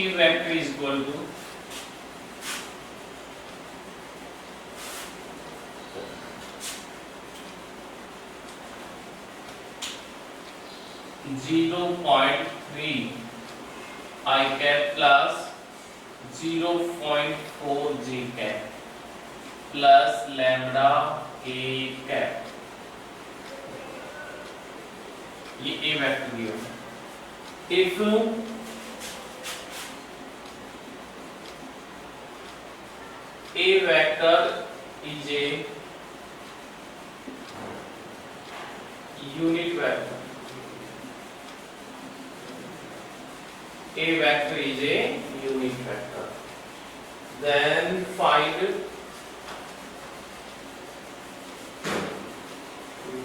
A vector is equal to zero point three I cap plus 0.4 J cap plus lambda A cap, ये A vector दिया। If A vector is a unit vector, A vector is a unit vector, then find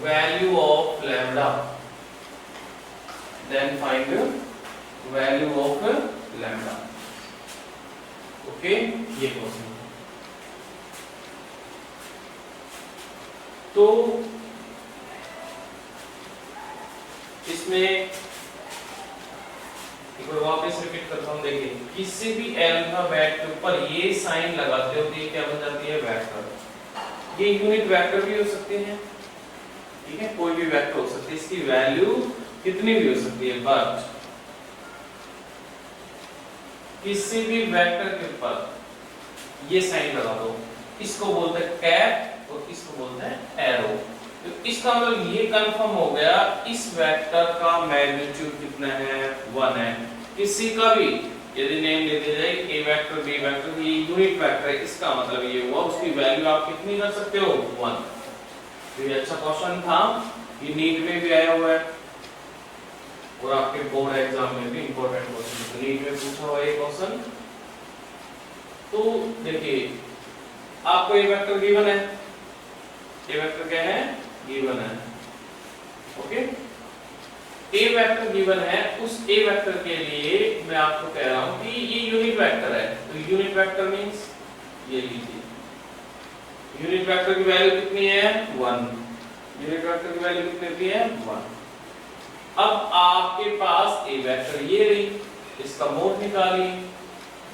value of lambda, then find value of lambda। Okay, ये question. तो इसमें एक बार वापस repeat करता हूं, देखिए किसी भी अल्फाबेट के ऊपर ये साइन लगाते हो तो ये क्या बन जाती है, वेक्टर। ये यूनिट वेक्टर भी हो सकते हैं, ठीक है, कोई भी वेक्टर हो सकती है, इसकी वैल्यू कितनी भी हो सकती है, बट किसी भी वेक्टर के ऊपर ये साइन लगा दो, इसको बोलते हैं कैप और इसको बोलते हैं एरो। तो इसका मतलब ये कंफर्म हो गया इस वेक्टर का मैग्नीट्यूड कितना है, 1 है। किसी का भी यदि नेम दे दिया जाए ए वेक्टर बी वेक्टर, ये यूनिट वेक्टर है, इसका मतलब ये हुआ उसकी वैल्यू आप कितनी कर सकते हो, 1। तो ये अच्छा क्वेश्चन था, ये नीट में भी आया हुआ है और आपके बोर्ड एग्जाम में भी इंपॉर्टेंट क्वेश्चन नीट में पूछा हुआ है क्वेश्चन। तो देखिए आपको ए वेक्टर गिवन है, ए वेक्टर क्या है, गिवन है, ओके। ए वेक्टर गिवन है, उस ए वेक्टर के लिए मैं आपको कह रहा हूं कि ये यूनिट वेक्टर है। तो यूनिट वेक्टर मींस ये लीजिए, यूनिट वेक्टर की वैल्यू कितनी है, 1। यूनिट वेक्टर की वैल्यू कितनी होती है, 1। अब आपके पास ए वेक्टर ये रही, इसका मोड निकालिए,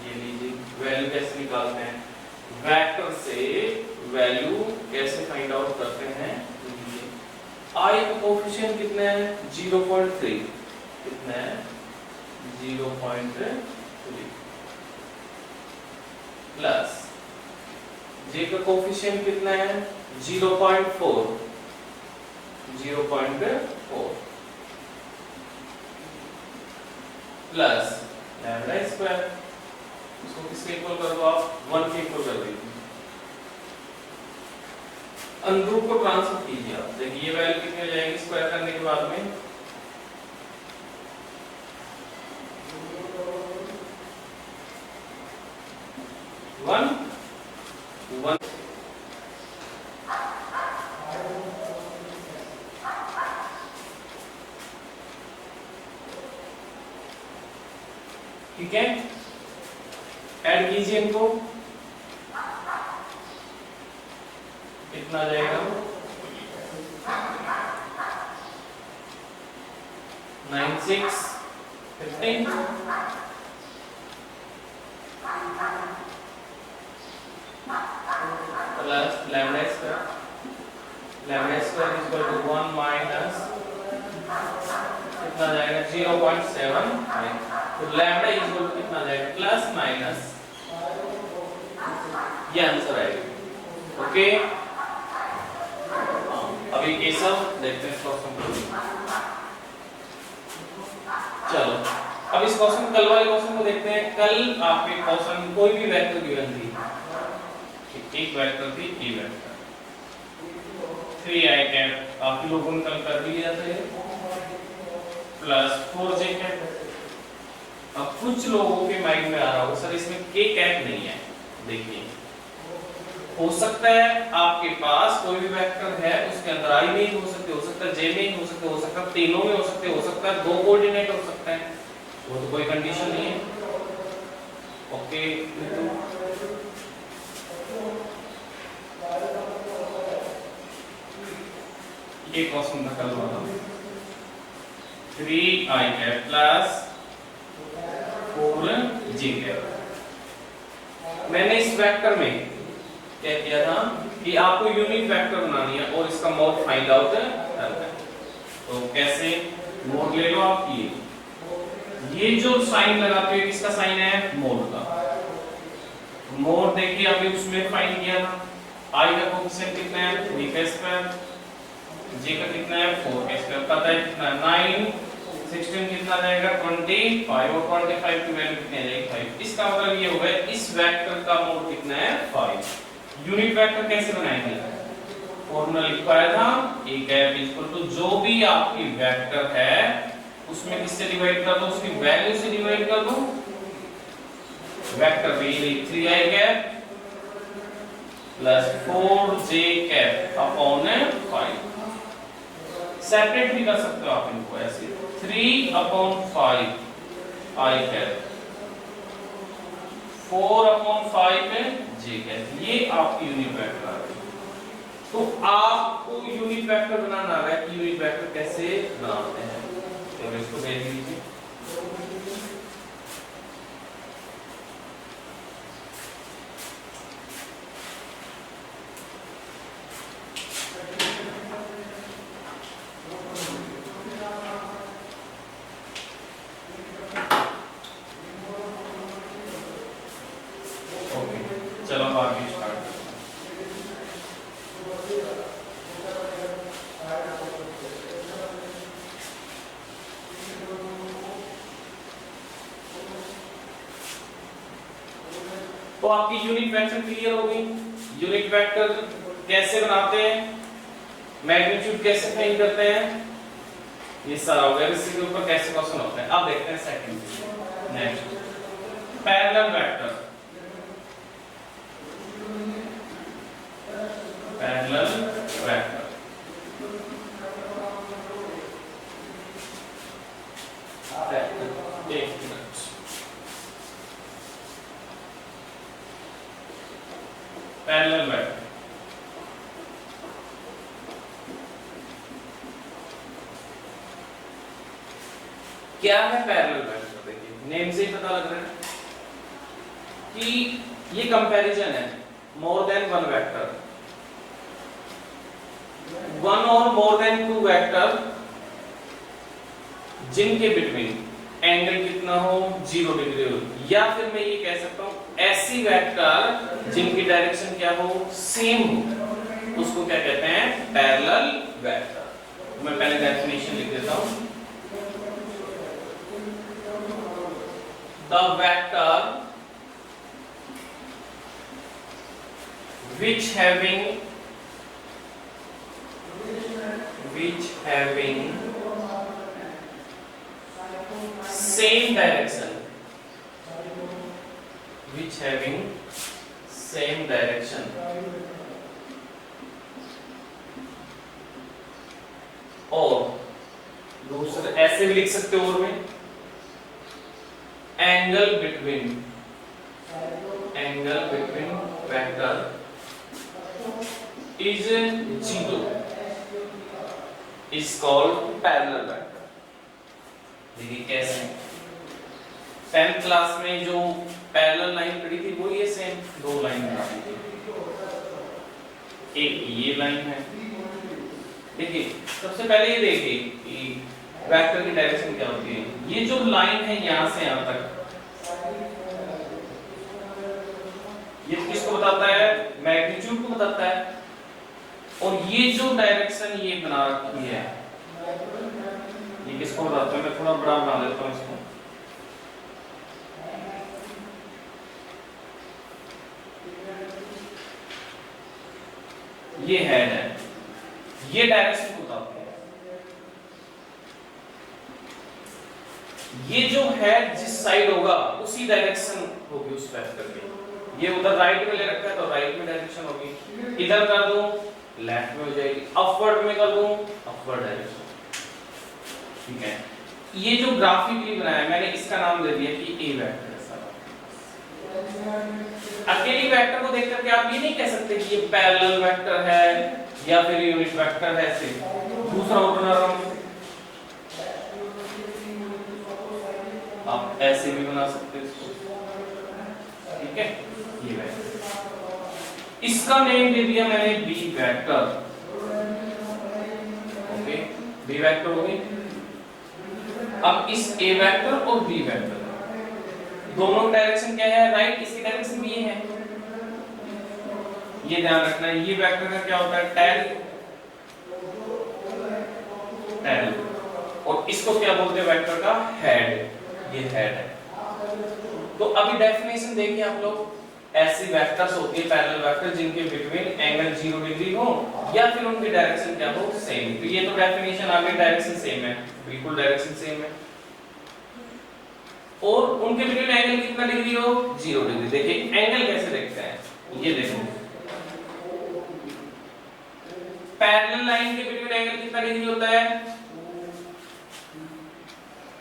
ये लीजिए। वैल्यू कैसे निकालते हैं, वेक्टर से वैल्यू कैसे फाइंड आउट करते हैं, आई का कोएफिशिएंट कितना है, 0.3, कितना है, 0.3 प्लस जे का कोएफिशिएंट कितना है, 0.4, 0.4 प्लस लैम्डा स्क्वायर, इसको किसके इक्वल कर दो आप, 1 के इक्वल कर दीजिए। अनुरूप को ट्रांसफर कीजिए आप, देखिए ये वैल्यू कितनी हो जाएगी स्क्वायर करने के बाद में, 1 ठीक है। ऐड कीजिए इनको, कितना आ जाएगा, 9 6 15 plus lambda square, lambda square is equal to 1 minus कितना आ जाएगा, 0.7। तो लैम्डा इज इक्वल टू कितना आ जाएगा, प्लस माइनस, ये आंसर आएगा, ओके। अभी ये सब देखते हैं क्वेश्चन। चलो अब इस क्वेश्चन, कल वाले क्वेश्चन को देखते हैं। कल आपके क्वेश्चन कोई भी वेक्टर गिवन थी, एक वेक्टर थी, ए वेक्टर 3i कैप, काफी लोगों ने कल कर भी लिया था, प्लस 4j कैप। अब कुछ लोगों के माइंड में आ रहा होगा सर इसमें k कैप नहीं है। देखिए हो सकता है आपके पास कोई भी वेक्टर है, उसके अंदर i नहीं हो सकते, हो सकता है j नहीं हो सकते, हो सकता है तीनों में हो सकते, हो सकता है 2 कोऑर्डिनेट हो सकते हैं, वो तो कोई कंडीशन नहीं है, ओके। ये क्वेश्चन था कल वाला, 3i कैप प्लस 4j जी कैप। मैंने इस वेक्टर में क्या किया था कि आपको यूनिट वेक्टर बनानी है और इसका मोड फाइंड आउट करना है। तो कैसे मोड ले लो आप, ये जो साइन लगाते हो किसका साइन है, मोड का। मोड देखिए अभी उसमें फाइंड किया था, आई का कोएफिशिएंट कितना है 3 का स्क्वायर, जे का कितना है 4 का स्क्वायर, पता है कितना है 9, 16 कितना रहेगा 25 और 25 की वैल्यू कितनी आ जाएगी 5। इसका मतलब ये हो गया इस वेक्टर का मोड कितना है 5। यूनिट वेक्टर कैसे बनाएंगे, फॉर्मूला लिखवाया था a कैप इक्वल टू जो भी आपकी वेक्टर है उसमें किससे डिवाइड कर दो, उसकी वैल्यू से डिवाइड कर दो। Vector b 3i cap plus 4j cap upon 5। Separate भी कर सकते हो आप इनको ऐसे 3/5 i कैप 4/5 j कैप, ये आपकी यूनिट वेक्टर आ गई। तो आपको यूनिट वेक्टर बनाना आ रहा है कि यूनिट वेक्टर कैसे बनाते हैं, तो इसको देख लीजिए। चलो आगे स्टार्ट। तो आपकी यूनिट वेक्टर क्लियर हो गई। यूनिट वेक्टर कैसे बनाते हैं, मैग्नीट्यूड कैसे फाइंड करते हैं, ये सारा हो गया। इसी के ऊपर कैसे क्वेश्चन होते हैं अब देखते हैं second. Next parallel vector, parallel vector parallel vector क्या है पैरेलल वेक्टर, देखिए नेम से ही पता लग रहा है कि ये कंपैरिजन है मोर देन वन वेक्टर, वन और मोर देन टू वेक्टर जिनके बिटवीन एंगल कितना हो 0 डिग्री हो, या फिर मैं ये कह सकता हूं ऐसी वेक्टर जिनकी डायरेक्शन क्या हो सेम हो, उसको क्या कहते हैं पैरेलल वेक्टर। मैं पहले डेफिनेशन लिख देता हूं। The vector which having same direction, which having same direction और दूसरे ऐसे भी लिख सकते हो और में angle between vector is 0 is called parallel vector। देखिए कैसे 10th क्लास में जो पैरेलल लाइन पढ़ी थी वो ये सेम दो लाइन बनाई थी, एक ये लाइन है। देखिए सबसे पहले ये देखिए कि वेक्टर की डायरेक्शन क्या होती है, ये जो लाइन है यहां से यहां तक ये किसको बताता है, मैग्नीट्यूड को बताता है। और ये जो डायरेक्शन ये बना रखी है ये किसको बताता है, मैं थोड़ा बड़ा बना देता हूं इसको। ये हेड है, ये डायरेक्शन को बताती है। ये जो हेड जिस साइड होगा उसी डायरेक्शन होगी उस वेक्टर की। ये उधर राइट में ले रखा है तो राइट में डायरेक्शन होगी, इधर कर दूं लेफ्ट में हो जाएगी, अपवर्ड में कर दूं अपवर्ड डायरेक्शन। ठीक है, ये जो ग्राफिकली बनाया मैंने इसका नाम दे दिया कि ए वेक्टर है सारा। अकेली वेक्टर को देख करके आप ये नहीं कह सकते कि ये पैरेलल वेक्टर है या फिर यूनिट वेक्टर है, ऐसे दूसरा उदाहरण आप ऐसे भी बना सकते हैं इसको। ठीक है, ये वेक्टर, इसका नेम दे दिया मैंने B vector. Okay, B vector हो गई। अब इस ए वेक्टर और बी वेक्टर दोनों डायरेक्शन क्या है, राइट, इसकी डायरेक्शन भी ये है। ये ध्यान रखना है, ये वेक्टर का क्या होता है, टेल, टेल, और इसको क्या बोलते हैं वेक्टर का, हेड, ये हेड है। तो अभी डेफिनेशन देखिए आप लोग, ऐसी वेक्टर्स होती है पैरेलल वेक्टर जिनके बिटवीन एंगल 0 डिग्री हो या फिर उनकी डायरेक्शन क्या हो, सेम। तो ये तो डेफिनेशन आ गई, डायरेक्शन सेम है, बिल्कुल डायरेक्शन सेम है, और उनके बिटवीन एंगल कितना डिग्री हो, 0 डिग्री। देखिए एंगल कैसे देखते हैं, ये देखो, पैरेलल लाइन के बिटवीन एंगल कितना डिग्री होता है,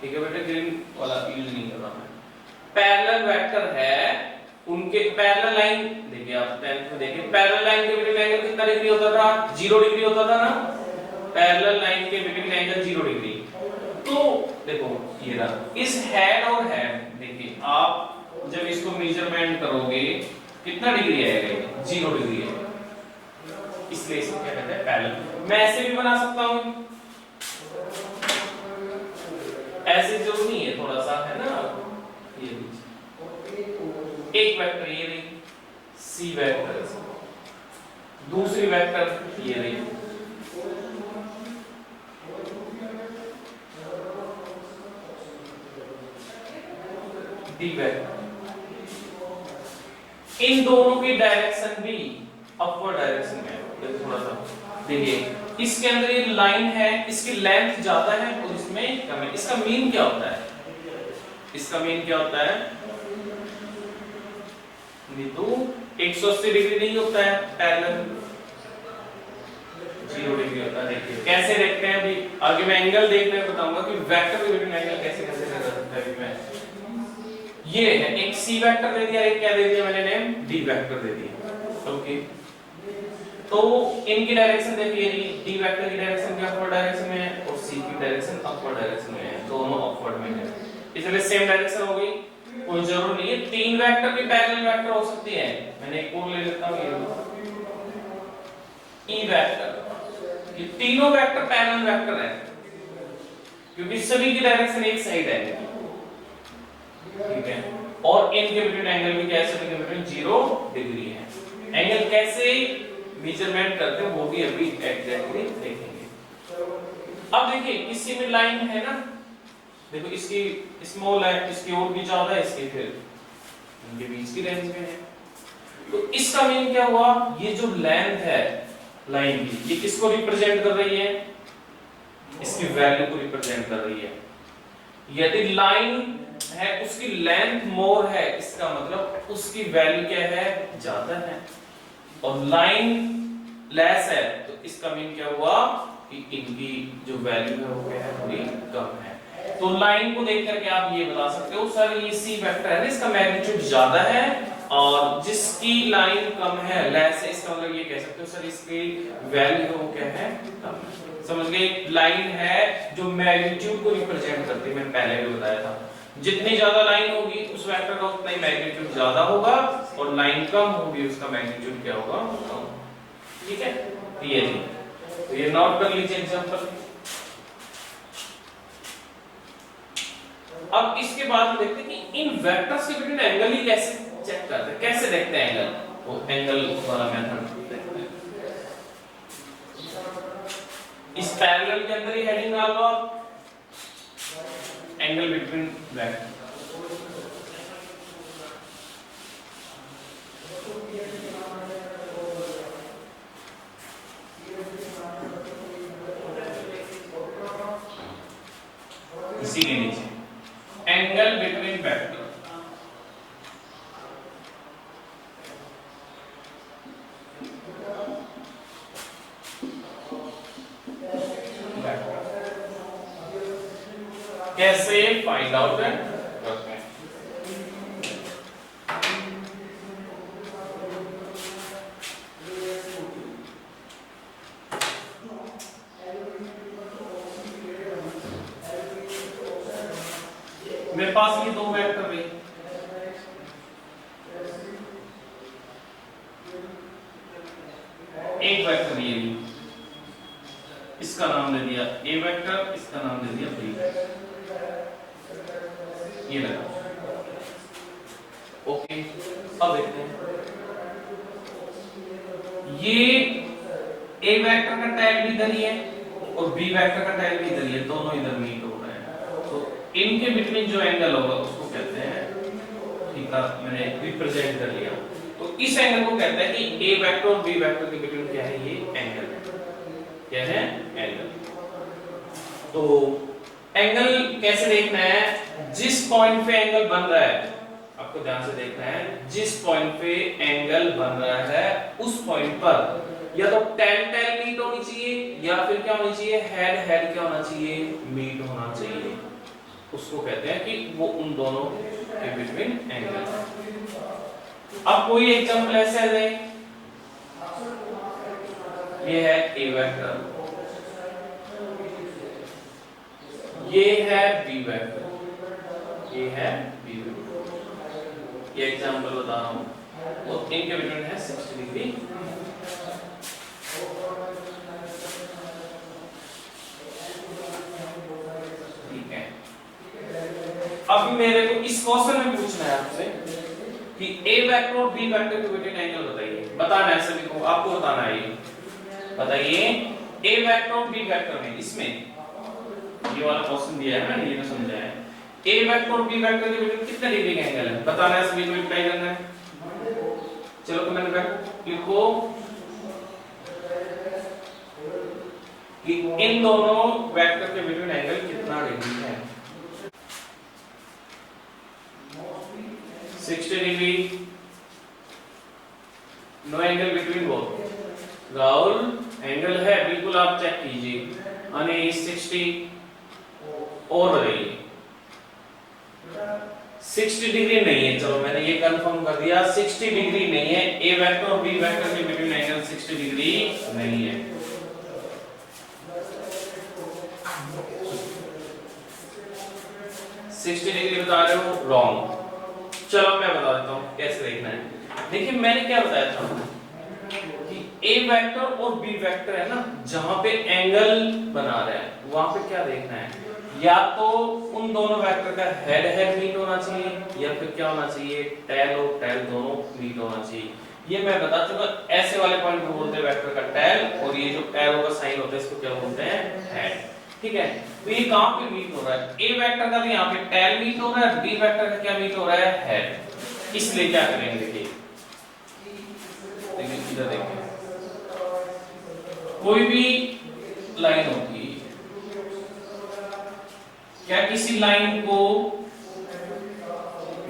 ठीक है बेटा, ग्रीन वाला यूज नहीं कर रहा मैं। पैरेलल वेक्टर है, उनके पैरेलल लाइन, देखिए आप 10th में देखिए, पैरेलल लाइन के बिटवीन एंगल कितना डिग्री होता था, 0 डिग्री होता था ना, पैरेलल लाइन के बिटवीन एंगल 0 डिग्री। तो देखो ये रहा, इस हेड और हेड, देखिए आप जब इसको मेजरमेंट करोगे कितना डिग्री आएगा, 0 डिग्री है, इसलिए इसको क्या कहते हैं, पैरेलल। मैं ऐसे भी बना सकता हूं, ऐसे जरूरी नहीं है, थोड़ा सा है ना, ये एक वेक्टर ये रही सी वेक्टर, दूसरी वेक्टर ये रही डी वेक्टर। इन दोनों की डायरेक्शन भी अपवर्ड डायरेक्शन में है। थोड़ा सा देखिए, इसके अंदर ये लाइन है, इसकी लेंथ ज्यादा है और इसमें कम है। इसका मीन क्या होता है, इसका मीन क्या होता है, बिंदु 180 डिग्री नहीं होता है, पैरेलल 0 डिग्री होता है। देखिए कैसे देखते हैं, अभी आगे मैं एंगल देखने को बताऊंगा कि वेक्टर के बिटवीन एंगल कैसे कैसे लगा सकता है। मैं ये है, एक सी वेक्टर दे दिया, एक क्या दे दिया मैंने नेम, डी वेक्टर दे दिया। ओके, तो इनकी डायरेक्शन देखिए, डी वेक्टर की डायरेक्शन क्या अपवर्ड डायरेक्शन में है और सी की डायरेक्शन अपवर्ड डायरेक्शन में है, दोनों अपवर्ड में है, इसलिए सेम डायरेक्शन हो गई। कोई जरूर नहीं है, 3 वेक्टर भी पैरेलल वेक्टर हो सकती है। मैंने एक और ले लेता हूं, ये वेक्टर, ये तीनों वेक्टर पैरेलल वेक्टर है क्योंकि सभी की डायरेक्शन एक साइड है, ठीक है, और इनके बिटवीन एंगल भी कैसे, इनके बिटवीन 0 डिग्री है। एंगल कैसे मेजरमेंट करते हैं वो भी अभी एग्जैक्टली देखेंगे। अब देखिए किसी में लाइन है ना, देखो इसकी स्मॉल है, इसकी और भी ज्यादा है, इसकी फिर इनके बीच की रेंज में है। तो इसका मीन क्या हुआ, ये जो लेंथ है लाइन की, ये किसको रिप्रेजेंट कर रही है, इसकी वैल्यू को रिप्रेजेंट कर रही है। यदि लाइन है उसकी लेंथ मोर है, इसका मतलब उसकी वैल्यू क्या है, ज्यादा है, और लाइन लेस है तो इसका मीन क्या हुआ कि इनकी जो वैल्यू है वो क्या है, थोड़ी कम है। तो लाइन को देख करके आप ये बता सकते हो सर ये सी वेक्टर है ना, इसका मैग्नीट्यूड ज्यादा है, और जिसकी लाइन कम है, लेस है, इसका मतलब ये कह सकते हो सर इसकी वैल्यू है वो क्या है, कम है। समझ गए, लाइन है जो मैग्नीट्यूड को रिप्रेजेंट करती है, मैंने पहले भी बताया था, जितनी ज्यादा लाइन होगी उस वेक्टर का उतना ही मैग्नीट्यूड ज्यादा होगा, और लाइन कम होगी उसका मैग्नीट्यूड क्या होगा, कम। ठीक है, ये जी, तो ये नोट कर लीजिए एग्जांपल। अब इसके बाद देखते हैं कि इन वेक्टर्स के बिटवीन एंगल ही कैसे चेक करते हैं, कैसे देखते हैं एंगल, वो एंगल वाला मेथड देखते हैं। इस पैरेलल के अंदर ही हेडिंग डाल लो आप, एंगल बिटवीन वेक्टर। इसी के नीचे एंगल बिटवीन वेक्टर, कैसे फाइंड आउट करते हैं। मेरे पास ये दो वेक्टर है, एक वेक्टर ये भी, इसका नाम दे दिया ए वेक्टर, इसका नाम दे दिया बी वेक्टर, ये लगा। ओके, अब देखते हैं ये ए वेक्टर का टैग भी इधर ही है और बी वेक्टर का टैग भी इधर ही है, दोनों इधर मीट हो रहे हैं, तो इनके बिटवीन जो एंगल होगा उसको कहते हैं थीटा, मैंने रिप्रेजेंट कर लिया। तो इस एंगल को कहते हैं कि ए वेक्टर और बी वेक्टर के बिटवीन क्या है, ये एंगल है। क्या है? एंगल। तो एंगल कैसे देखना है, जिस पॉइंट पे एंगल बन रहा है, आपको ध्यान से देखना है, जिस पॉइंट पे एंगल बन रहा है उस पॉइंट पर या तो टेल टेल मीट होनी चाहिए या फिर क्या होनी चाहिए, हेड हेड क्या होना चाहिए, मीट होना चाहिए। उसको कहते हैं कि वो उन दोनों के बिटवीन एंगल। अब कोई एग्जांपल ऐसे है, ये है ए वेक्टर, ये है बी वेक्टर, ये है बी वेक्टर, ये एग्जांपल बता रहा हूं, और इनके बिटवीन है 60 डिग्री। ठीक है, अभी मेरे को इस क्वेश्चन में पूछना है आपसे कि ए वेक्टर और बी वेक्टर के बिटवीन एंगल बताइए। बताना है सभी को, आपको बताना है। ये बताइए ए वेक्टर और बी वेक्टर में, इसमें ये वाला क्वेश्चन दिया है ना, ये तो समझा है। ए वेक्टर और बी वेक्टर के बिटवीन कितने डिग्री का एंगल है, बताना है सभी को, रिप्लाई करना है। चलो कमेंट में लिखो कि इन दोनों वेक्टर के बिटवीन एंगल कितना डिग्री है। 60 degree, no angle between both. राहुल एंगल है, बिल्कुल आप चेक कीजिए। अने 60 और बताइए 60 डिग्री नहीं है, चलो मैंने ये कंफर्म कर दिया, 60 डिग्री नहीं है। ए वेक्टर और बी वेक्टर के बिटवीन एंगल 60 डिग्री नहीं है। सिक्सटी डिग्री बता रहे हो, रॉन्ग। चलो मैं बता देता हूँ कैसे देखना है। देखिए मैंने क्या बताया था कि ए वेक्टर और बी वेक्टर है ना, जहां पे एंगल बना रहा है वहां पे क्या देखना है, या तो उन दोनों वेक्टर का हेड हेड मीट होना चाहिए या फिर क्या होना चाहिए, टेल और टेल दोनों मीट होना चाहिए। ये मैं बता चुका, ऐसे वाले पॉइंट को बोलते हैं वेक्टर का टेल, और ये जो एरो का साइन होता है इसको क्या बोलते हैं, हेड। ठीक है, तो ये कहां पे मीट हो रहा है, ए वेक्टर का तो यहाँ पे टेल मीट हो रहा है, बी वेक्टर का क्या मीट हो रहा है, हेड। इसलिए क्या करेंगे, देखिए इधर देखिए, कोई भी लाइन होती है, क्या किसी लाइन को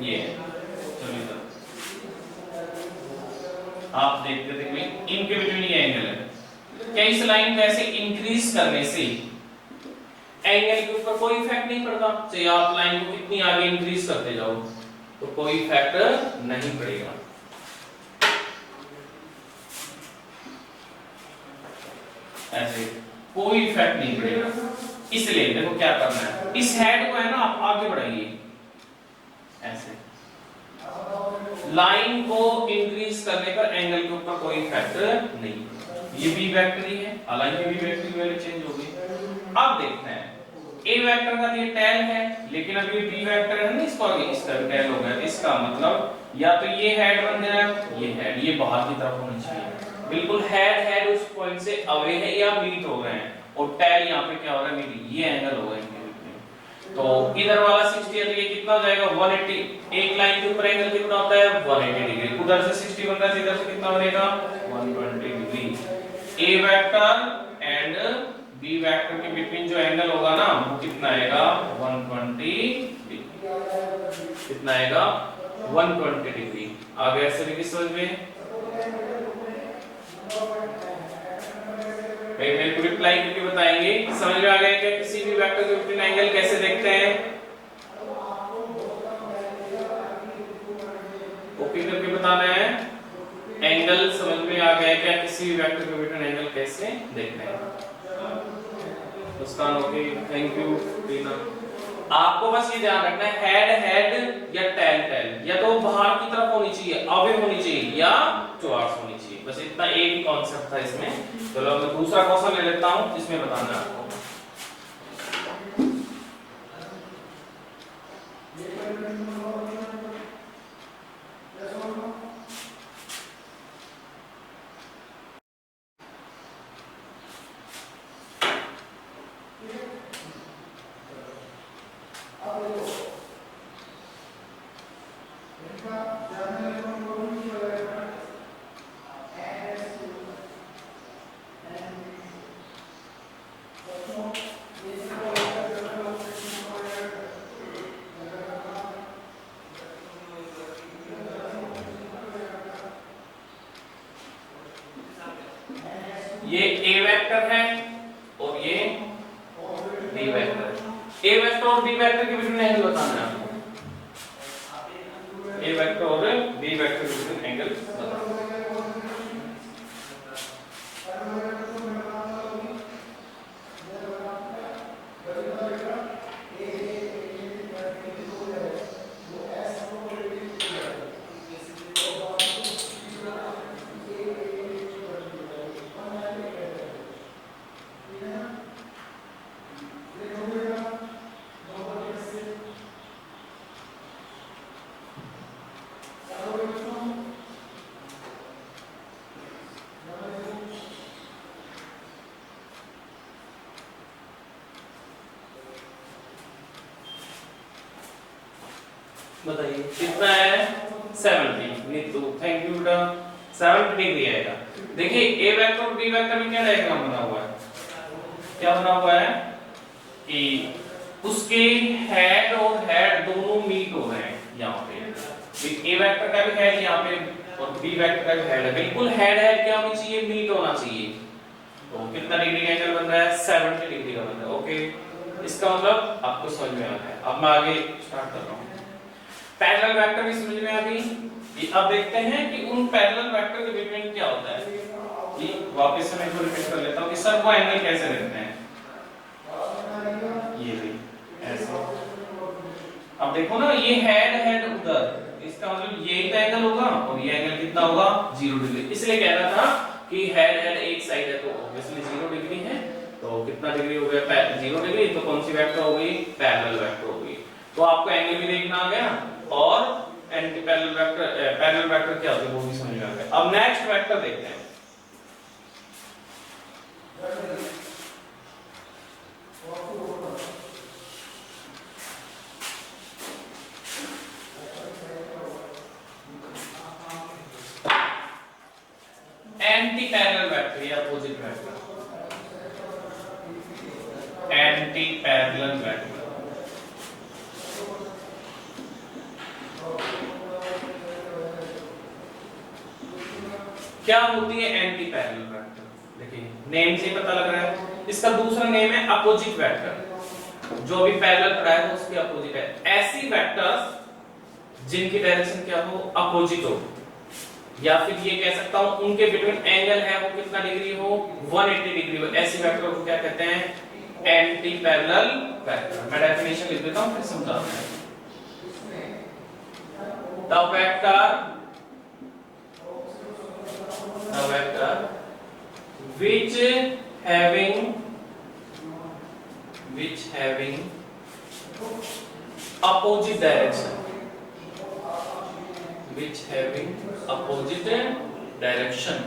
ये चलो आप देखते थे इनके बिटवीन ये एंगल है, क्या इस लाइन को ऐसे इंक्रीज करने से एंगल के ऊपर कोई इफेक्ट नहीं पड़ता, चाहे आप लाइन को कितनी आगे इंक्रीज करते जाओ तो कोई इफेक्ट नहीं पड़ेगा। ऐसे कोई इफेक्ट नहीं पड़ेगा। इसलिए देखो क्या करना है, इस हेड को है ना आप आगे बढ़ाइए, ऐसे लाइन को इंक्रीज करने पर एंगल के ऊपर कोई इफेक्ट नहीं। ये बी वेक्टर ही है, हालांकि बी वेक्टर की वैल्यू चेंज हो गई। अब देखना है ए वेक्टर का ये टेल है, लेकिन अब ये बी वेक्टर है ना, इसको आगे इसका टेल हो गया, इसका मतलब या तो ये हेड बन गया, ये हेड, ये बाहर की तरफ होनी चाहिए, बिल्कुल हेड उस पॉइंट से अवे है या मीट हो रहे हैं, और टेल यहाँ पे क्या हो रहा है, मीट, ये एंगल होगा इनके बीच में। तो इधर वाला 60 है तो ये कितना हो जाएगा, 180। एक लाइन के ऊपर एंगल कितना होता है, 180 डिग्री। उधर से 60 बन रहा है, इधर से कितना बनेगा, 120 degree. A vector and B vector के बिटवीन जो एंगल होगा ना वो कितना आएगा, 120 डिग्री। कितना आएगा, 120 डिग्री। आ गया सभी समझ में? भाई मेरे को रिप्लाई करके बताएंगे समझ में आ गया क्या, किसी भी वेक्टर के बिटवीन एंगल कैसे देखते हैं। ओके करके बताना है, एंगल समझ में आ गया क्या, किसी भी वेक्टर के बिटवीन एंगल कैसे देखते हैं। मुस्कान ओके, थैंक यू टीना। आपको बस ये ध्यान रखना है, हेड या टेल टेल, या तो बाहर की तरफ होनी चाहिए, अवे होनी चाहिए, या टुवर्ड्स होनी चाहिए, बस इतना एक कॉन्सेप्ट था इसमें। चलो मैं दूसरा क्वेश्चन ले लेता हूं, इसमें बताना है आपको। ये ए वेक्टर है और ये बी वेक्टर है। ए वेक्टर और बी वेक्टर के बीच में एंगल बताना है आपको। ए वेक्टर और बी वेक्टर के बीच में एंगल बताना है। बताइए कितना है 70। नीतू थैंक यू बेटा। 70 डिग्री आएगा। देखिए ए वेक्टर और बी वेक्टर में क्या डायग्राम बना हुआ है, क्या बना हुआ है कि उसके हेड और हेड दोनों मीट हो रहे हैं यहाँ पे। ए वेक्टर का भी हेड यहाँ पे और बी वेक्टर का भी हेड है, बिल्कुल हेड हेड क्या होनी चाहिए, मीट होना चाहिए। तो कितना डिग्री का एंगल बन रहा है 70 डिग्री का बन रहा है। ओके, इसका मतलब आपको समझ में आ गया। अब मैं आगे स्टार्ट कर रहा हूँ। पैरेलल वेक्टर भी समझ में आ गई। अब देखते हैं कि उन पैरेलल वेक्टर के बीच में क्या होता है। ये वापस से मैं इसको रिपीट कर लेता हूं कि सर वो एंगल कैसे देखते हैं। ये भी ऐसे। अब देखो ना, ये हेड हेड उधर, इसका मतलब ये तो एंगल होगा और ये एंगल कितना होगा 0 डिग्री। इसलिए कह रहा था कि हेड हेड एक साइड है तो ऑब्वियसली 0 डिग्री है। तो कितना डिग्री हो गया 0 डिग्री। तो कौन सी वेक्टर हो गई, पैरेलल वेक्टर हो गई। तो आपको एंगल भी देखना आ गया और एंटी पैरेलल वेक्टर क्या होते हैं वो भी समझ में आ गया। अब नेक्स्ट वेक्टर देखते हैं। एंटी पैरेलल वेक्टर या opposite vector. Anti parallel vector क्या होती है एंटी पैरेलल वेक्टर। देखिए नेम से पता लग रहा है। इसका दूसरा नेम है अपोजिट वेक्टर। जो भी पैरेलल पढ़ा है उसके अपोजिट है। ऐसी वेक्टर्स जिनकी डायरेक्शन क्या हो, अपोजिट हो, या फिर ये कह सकता हूं उनके बिटवीन एंगल है वो कितना डिग्री हो, 180 डिग्री हो। ऐसी वेक्टर को क्या कहते हैं, एंटी पैरेलल वेक्टर। मैं डेफिनेशन लिख देता हूं फिर समझाता हूं। The vector which having opposite direction, which having opposite direction,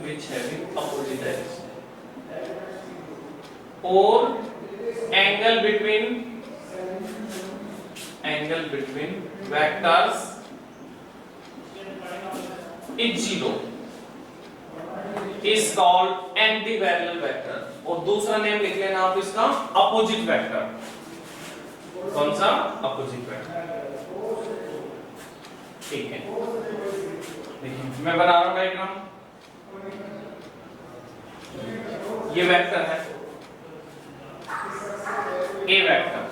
which having opposite direction, or angle between vectors is 0 is called anti-parallel vector। और दूसरा नेम लिख लेना आप इसका, अपोजिट वेक्टर। कौन सा, अपोजिट वेक्टर। ठीक है, देखिए मैं बना रहा हूं डायग्राम। ये वेक्टर है ए वेक्टर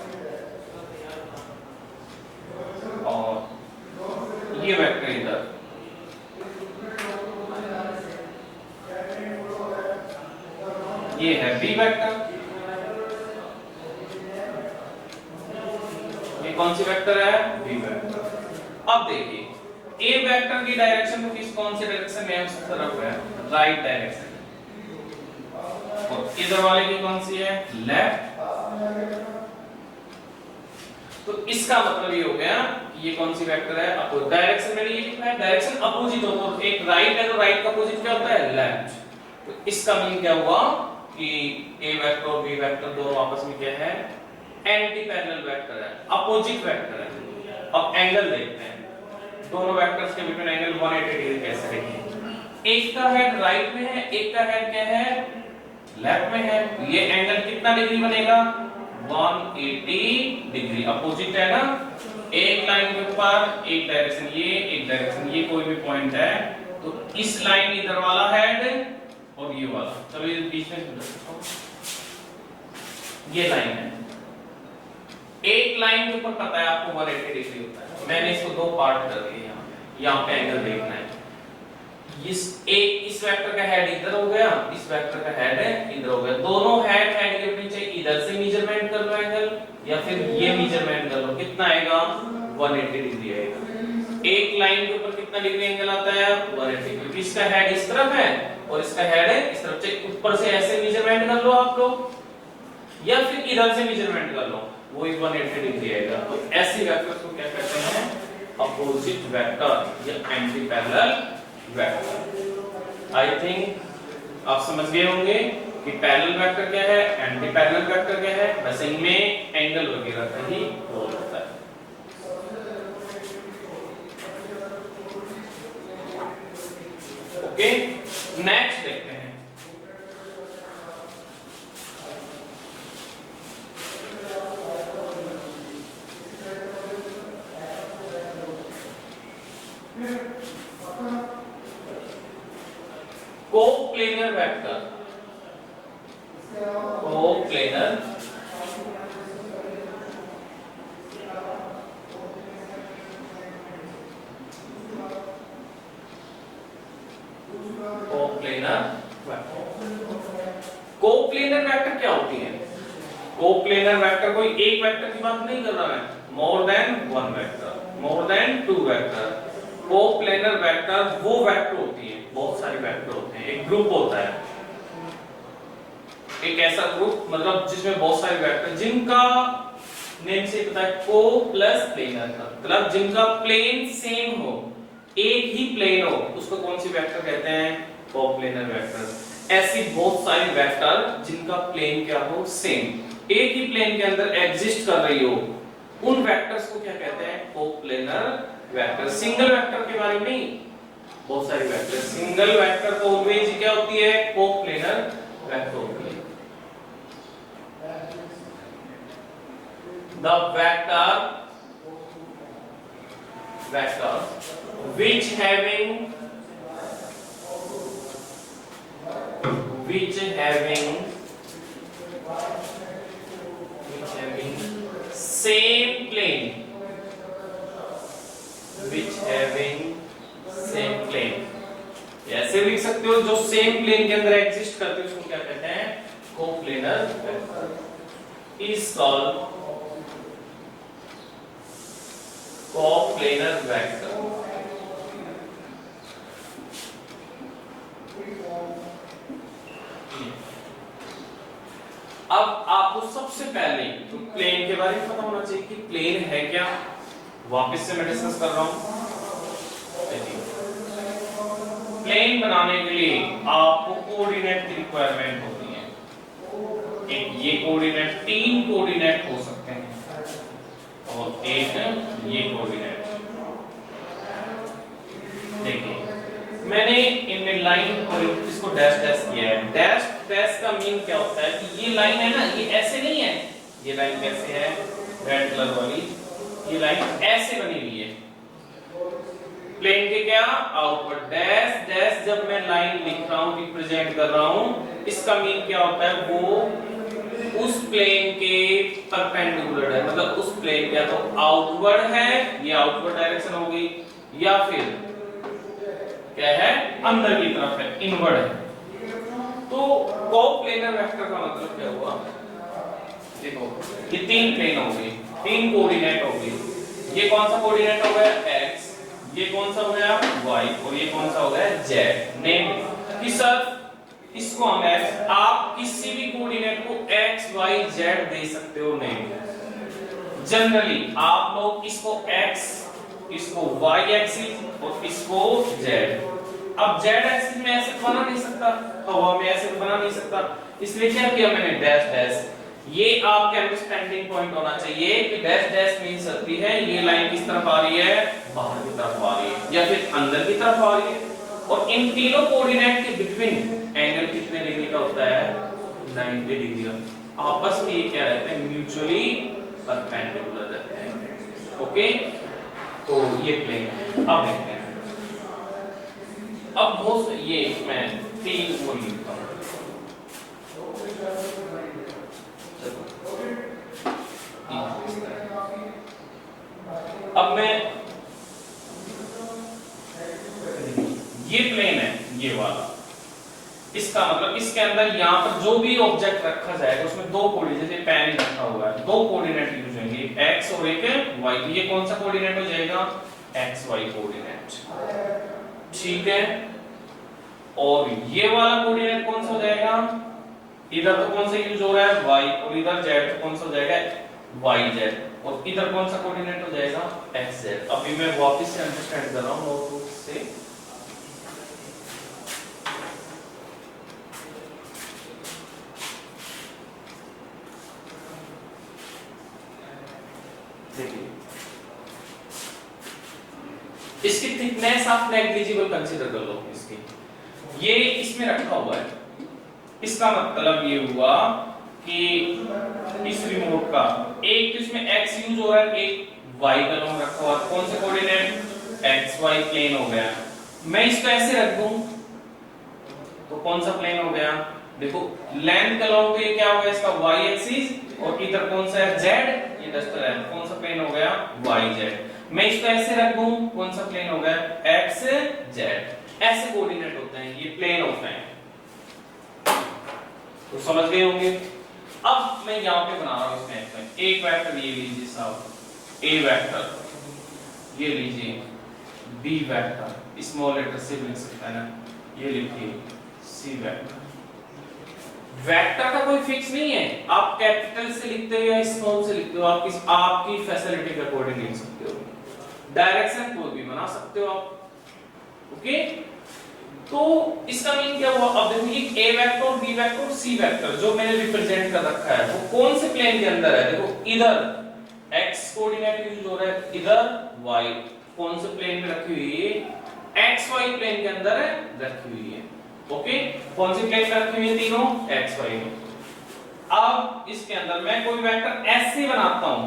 और ये वेक्टर इधर, ये है बी वेक्टर। ये कौन सी वेक्टर है, बी वेक्टर। अब देखिए ए वेक्टर की डायरेक्शन कौन सी डायरेक्शन में उस तरफ है, राइट डायरेक्शन, और इधर वाले की कौन सी है, लेफ्ट। तो इसका मतलब ये हो गया ये कौन सी वेक्टर है, अपोजिट डायरेक्शन में ये लिखना है, डायरेक्शन अपोजिट हो तो एक राइट है तो राइट का अपोजिट क्या होता है, लेफ्ट। तो इसका मीन क्या हुआ कि ए वेक्टर और बी वेक्टर दोनों आपस में क्या है, एंटी पैरेलल वेक्टर है, अपोजिट वेक्टर है। अब एंगल देखते हैं, दोनों वेक्टर्स के बीच में एंगल 180 डिग्री कैसे देखें, एक का हेड राइट में है, एक का हेड क्या है, लेफ्ट में है, ये एंगल कितना डिग्री बनेगा, 180 डिग्री, अपोजिट है ना। एक लाइन के ऊपर एक डायरेक्शन ये, एक डायरेक्शन ये, कोई भी पॉइंट है तो इस लाइन इधर वाला हेड और ये वाला, चलो ये बीच में ये लाइन है, एक लाइन के ऊपर पता है आपको 180 डिग्री होता है, मैंने इसको दो पार्ट कर दिए, यहाँ पे एंगल देखना है, इस वेक्टर का हेड इधर हो गया, इस वेक्टर का हेड इधर हो गया, दोनों हेड के पीछे इधर से मेजरमेंट कर लो एंगल, या फिर ये मेजरमेंट कर लो, कितना आएगा 180 डिग्री आएगा। एक लाइन के ऊपर कितना डिग्री एंगल आता है 180, क्योंकि इसका हेड इस तरफ है और इसका हेड इस तरफ से, ऊपर से ऐसे मेजरमेंट कर लो आप लोग, या फिर इधर से मेजरमेंट कर लो, वही 180 डिग्री आएगा। तो ऐसी वेक्टर्स को क्या कहते हैं, अपोजिट वेक्टर या anti parallel vector. I think आप समझ गए होंगे कि पैरेलल वेक्टर क्या है, एंटी पैरेलल वेक्टर क्या है, बस इनमें एंगल वगैरह का ही रोल होता है। ओके, नेक्स्ट देखते हैं। Coplanar vector, coplanar coplanar vector क्या होती है, कोप्लेनर वेक्टर कोई एक वेक्टर की बात नहीं कर रहा मैं, more than one vector, more than two vector. Coplanar vector वो वेक्टर होती है, बहुत सारे वेक्टर होते हैं, एक ग्रुप होता है, एक ऐसा ग्रुप मतलब जिसमें बहुत सारे वेक्टर, जिनका नेम से पता है को प्लस प्लेनर का मतलब जिनका प्लेन सेम हो, एक ही प्लेन हो, उसको कौन सी वेक्टर कहते हैं, कोप्लेनर वेक्टर। ऐसी बहुत सारी वेक्टर जिनका प्लेन क्या हो, सेम, एक ही प्लेन के अंदर एग्जिस्ट कर रही हो, उन वेक्टर्स को क्या कहते हैं, कोप्लेनर वेक्टर। सिंगल वेक्टर के बारे में नहीं, बहुत सारी वेक्टर, सिंगल वेक्टर को ऑलवेज क्या होती है, कोप्लेनर वेक्टर होती है। The vector which having same plane, ऐसे लिख सकते हो, जो सेम प्लेन के अंदर एग्जिस्ट करते हैं उसको क्या कहते हैं, coplanar vector is called coplanar vector. अब आपको सबसे पहले तो प्लेन के बारे में पता होना चाहिए कि प्लेन है क्या, वापस से मैं डिस्कस कर रहा हूं। प्लेन बनाने के लिए आपको कोऑर्डिनेट की रिक्वायरमेंट होती है, एक ये कोऑर्डिनेट, तीन कोऑर्डिनेट हो सकते हैं और एक ये कोऑर्डिनेट। देखिए मैंने इनमें लाइन और इसको डैश डैश किया है, डैश डैश का मीन क्या होता है कि ये लाइन है ना, ये ऐसे नहीं है, ये लाइन कैसे है, रेड कलर वाली ये लाइन ऐसे बनी हुई है, प्लेन के क्या आउटवर्ड, डैश डैश जब मैं लाइन लिख रहा हूं, रिप्रेजेंट कर रहा हूं, इसका मीन क्या होता है, वो उस प्लेन के परपेंडिकुलर है, मतलब उस प्लेन का तो आउटवर्ड है, ये आउटवर्ड डायरेक्शन हो गई, या फिर क्या है अंदर की तरफ है, इनवर्ड है। तो कोप्लेनर वेक्टर का मतलब क्या हुआ, देखो ये तीन प्लेन हो गए, तीन कोऑर्डिनेट हो गए, ये कौन सा कोऑर्डिनेट हो गया, x, ये कौन सा हो गया y और ये कौन सा हो गया z। नेम कि सर इसको हम x, आप किसी भी कोऑर्डिनेट को x y z दे सकते हो नेम। जनरली आप लोग इसको x, इसको y एक्सिस और इसको z। अब z एक्सिस में ऐसे बना नहीं सकता, हवा में ऐसे बना नहीं सकता, इसलिए क्या किया मैंने डैश डैश। ये आपके अंडरस्टैंडिंग पॉइंट होना चाहिए कि डैश डैश मीन सकती है ये लाइन किस तरफ आ रही है, बाहर की तरफ आ रही है या फिर अंदर की तरफ आ रही है। और इन तीनों कोऑर्डिनेट के बिटवीन एंगल कितने डिग्री का होता है 90 डिग्री का। आपस में ये क्या रहते हैं म्यूचुअली परपेंडिकुलर रहते हैं। ओके, तो ये प्लेन अब देखते हैं। अब बहुत ये मैं तीन वो लिखता हूं। अब मैं ये प्लेन है ये वाला, इसका मतलब इसके अंदर यहाँ पर जो भी ऑब्जेक्ट रखा जाएगा उसमें दो कोऑर्डिनेट, जैसे पेन रखा हुआ है, दो कोऑर्डिनेट यूज होंगे, x और एक y। तो ये कौन सा कोऑर्डिनेट हो जाएगा x y कोऑर्डिनेट, ठीक है। और ये वाला कोऑर्डिनेट कौन सा हो जाएगा, इधर तो कौन सा यूज हो रहा है y और इधर z, तो कौन सा हो जाएगा y z। और इधर कौन सा कोऑर्डिनेट हो जाएगा x z। अभी मैं वापस से अंडरस्टैंड कर रहा हूं नोटबुक से। देखिए इसकी थिकनेस आप नेग्लिजिबल कंसीडर कर लो इसकी, ये इसमें रखा हुआ है, इसका मतलब ये हुआ कि इस रिमोट का एक तो इसमें x यूज हो रहा है, एक y का लॉन्ग रखा हुआ है। कौन से कोऑर्डिनेट x y प्लेन हो गया। मैं इसको ऐसे रख दूं तो कौन सा प्लेन हो गया, देखो लेंथ का लॉन्ग तो ये क्या हो गया इसका y एक्सिस और इधर कौन सा है z, ये डस्टर है, कौन सा प्लेन हो गया y z। मैं इसको ऐसे रख दूं कौन सा प्लेन हो गया x z। ऐसे कोऑर्डिनेट होते हैं, ये प्लेन होते हैं, तो समझ गए होंगे। अब मैं यहां पे बना रहा हूं इस मैप में एक वेक्टर ये लीजिए साहब, a वेक्टर ये लीजिए, b वेक्टर स्मॉल लेटर से भी लिख सकता है ना, ये लिखिए c वेक्टर। वेक्टर का कोई फिक्स नहीं है, आप कैपिटल से लिखते हो या स्मॉल से लिखते हो, आपकी फैसिलिटी के अकॉर्डिंग लिख सकते हो, डायरेक्शन कोई भी बना सकते हो आप। ओके, तो इसका मीन क्या हुआ, अब देखो ये a वेक्टर b वेक्टर और c वेक्टर जो मैंने रिप्रेजेंट कर रखा है वो कौन से प्लेन के अंदर है। देखो इधर x कोऑर्डिनेट यूज हो रहा है, इधर y, कौन से प्लेन में रखी हुई है x y प्लेन के अंदर है रखी हुई है। ओके, कौन सी प्लेन में रखी हुई है तीनों x y में। अब इसके अंदर मैं कोई वेक्टर ऐसे बनाता हूं,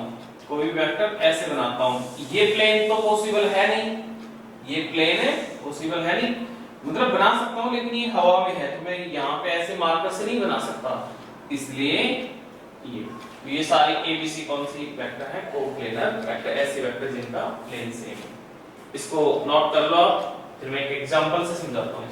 कोई वेक्टर ऐसे बनाता हूं, ये प्लेन तो पॉसिबल है नहीं, ये प्लेन है पॉसिबल है नहीं, मतलब बना सकता हूं लेकिन ये हवा में है तो मैं यहाँ पे ऐसे मार्कर से नहीं बना सकता, इसलिए ये सारे ABC कौन सी वेक्टर है कोप्लेनर वेक्टर, ऐसे वेक्टर जिनका प्लेन सेम है। इसको नोट कर लो, फिर मैं एक एग्जांपल से समझाता हूं।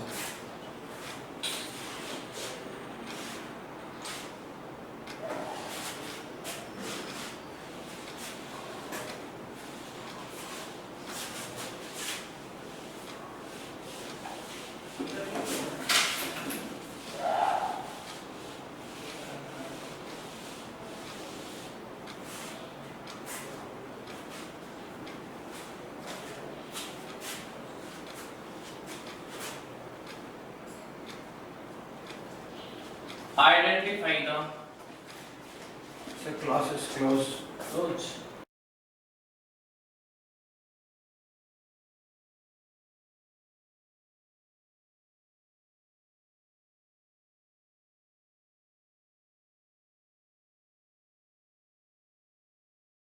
Identify the The class is closed. roads.